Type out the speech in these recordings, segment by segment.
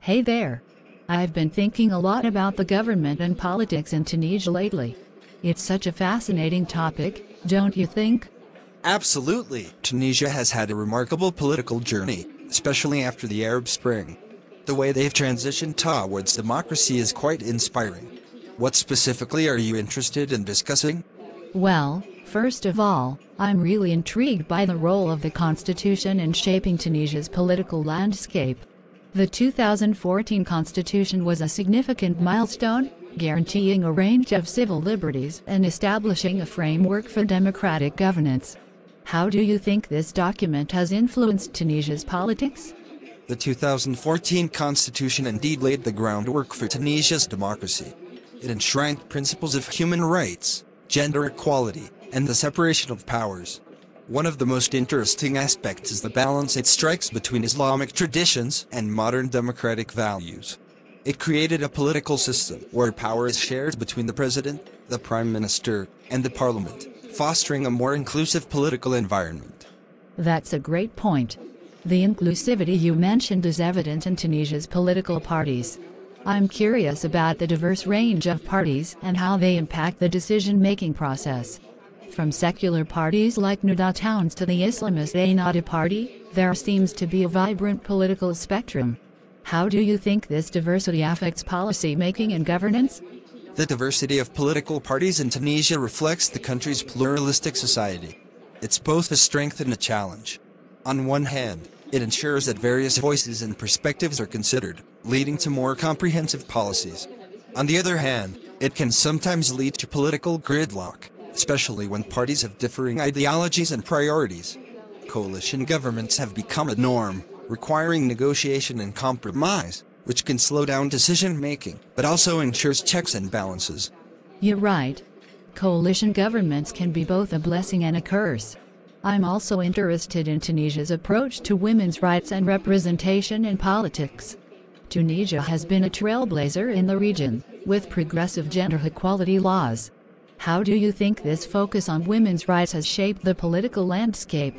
Hey there. I've been thinking a lot about the government and politics in Tunisia lately. It's such a fascinating topic, don't you think? Absolutely. Tunisia has had a remarkable political journey, especially after the Arab Spring. The way they've transitioned towards democracy is quite inspiring. What specifically are you interested in discussing? Well, first of all, I'm really intrigued by the role of the constitution in shaping Tunisia's political landscape. The 2014 constitution was a significant milestone, guaranteeing a range of civil liberties and establishing a framework for democratic governance. How do you think this document has influenced Tunisia's politics? The 2014 constitution indeed laid the groundwork for Tunisia's democracy. It enshrined principles of human rights, gender equality, and the separation of powers. One of the most interesting aspects is the balance it strikes between Islamic traditions and modern democratic values. It created a political system where power is shared between the president, the prime minister, and the parliament, fostering a more inclusive political environment. That's a great point. The inclusivity you mentioned is evident in Tunisia's political parties. I'm curious about the diverse range of parties and how they impact the decision-making process. From secular parties like Nahda Towns to the Islamist Ennahda party, there seems to be a vibrant political spectrum. How do you think this diversity affects policy-making and governance? The diversity of political parties in Tunisia reflects the country's pluralistic society. It's both a strength and a challenge. On one hand, it ensures that various voices and perspectives are considered, leading to more comprehensive policies. On the other hand, it can sometimes lead to political gridlock, especially when parties have differing ideologies and priorities. Coalition governments have become a norm, requiring negotiation and compromise, which can slow down decision-making, but also ensures checks and balances. You're right. Coalition governments can be both a blessing and a curse. I'm also interested in Tunisia's approach to women's rights and representation in politics. Tunisia has been a trailblazer in the region, with progressive gender equality laws. How do you think this focus on women's rights has shaped the political landscape?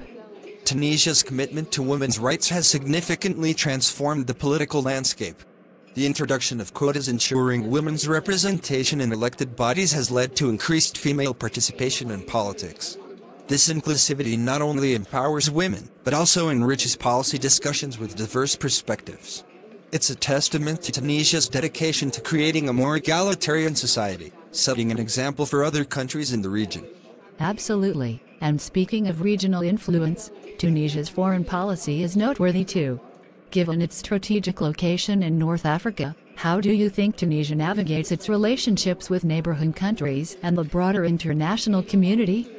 Tunisia's commitment to women's rights has significantly transformed the political landscape. The introduction of quotas ensuring women's representation in elected bodies has led to increased female participation in politics. This inclusivity not only empowers women, but also enriches policy discussions with diverse perspectives. It's a testament to Tunisia's dedication to creating a more egalitarian society, setting an example for other countries in the region. Absolutely. And speaking of regional influence, Tunisia's foreign policy is noteworthy too. Given its strategic location in North Africa, how do you think Tunisia navigates its relationships with neighboring countries and the broader international community?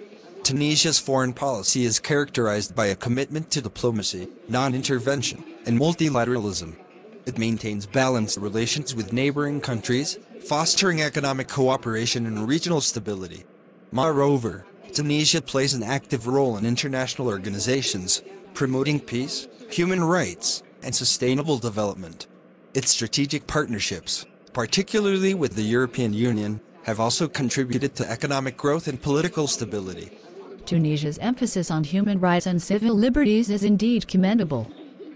Tunisia's foreign policy is characterized by a commitment to diplomacy, non-intervention, and multilateralism. It maintains balanced relations with neighboring countries, fostering economic cooperation and regional stability. Moreover, Tunisia plays an active role in international organizations, promoting peace, human rights, and sustainable development. Its strategic partnerships, particularly with the European Union, have also contributed to economic growth and political stability. Tunisia's emphasis on human rights and civil liberties is indeed commendable.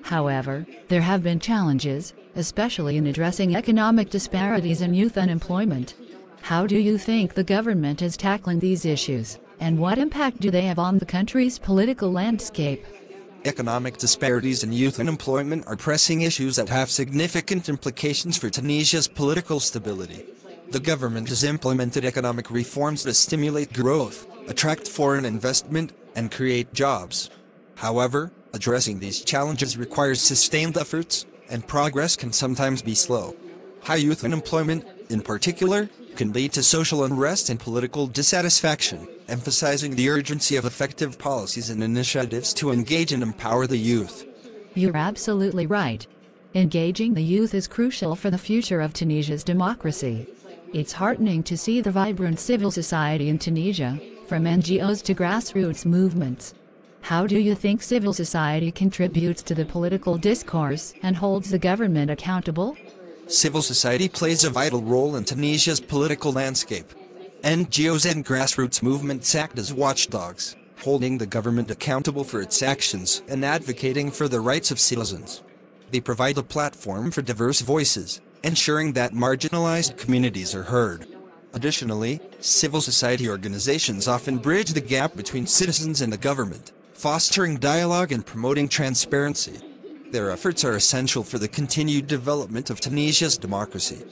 However, there have been challenges, especially in addressing economic disparities and youth unemployment. How do you think the government is tackling these issues, and what impact do they have on the country's political landscape? Economic disparities and youth unemployment are pressing issues that have significant implications for Tunisia's political stability. The government has implemented economic reforms that stimulate growth, attract foreign investment, and create jobs. However, addressing these challenges requires sustained efforts, and progress can sometimes be slow. High youth unemployment, in particular, can lead to social unrest and political dissatisfaction, emphasizing the urgency of effective policies and initiatives to engage and empower the youth. You're absolutely right. Engaging the youth is crucial for the future of Tunisia's democracy. It's heartening to see the vibrant civil society in Tunisia, from NGOs to grassroots movements. How do you think civil society contributes to the political discourse and holds the government accountable? Civil society plays a vital role in Tunisia's political landscape. NGOs and grassroots movements act as watchdogs, holding the government accountable for its actions and advocating for the rights of citizens. They provide a platform for diverse voices, ensuring that marginalized communities are heard. Additionally, civil society organizations often bridge the gap between citizens and the government, fostering dialogue and promoting transparency. Their efforts are essential for the continued development of Tunisia's democracy.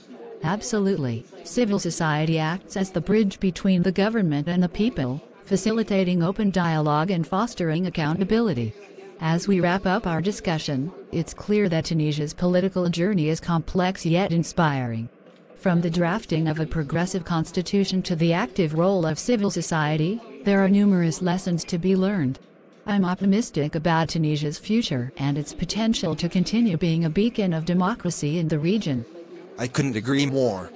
Absolutely. Civil society acts as the bridge between the government and the people, facilitating open dialogue and fostering accountability. As we wrap up our discussion, it's clear that Tunisia's political journey is complex yet inspiring. From the drafting of a progressive constitution to the active role of civil society, there are numerous lessons to be learned. I'm optimistic about Tunisia's future and its potential to continue being a beacon of democracy in the region. I couldn't agree more.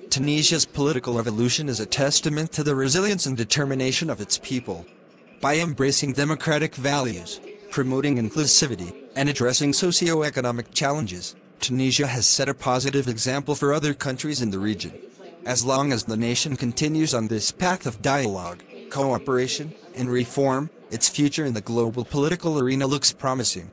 Tunisia's political evolution is a testament to the resilience and determination of its people. By embracing democratic values, promoting inclusivity, and addressing socio-economic challenges, Tunisia has set a positive example for other countries in the region. As long as the nation continues on this path of dialogue, cooperation, and reform, its future in the global political arena looks promising.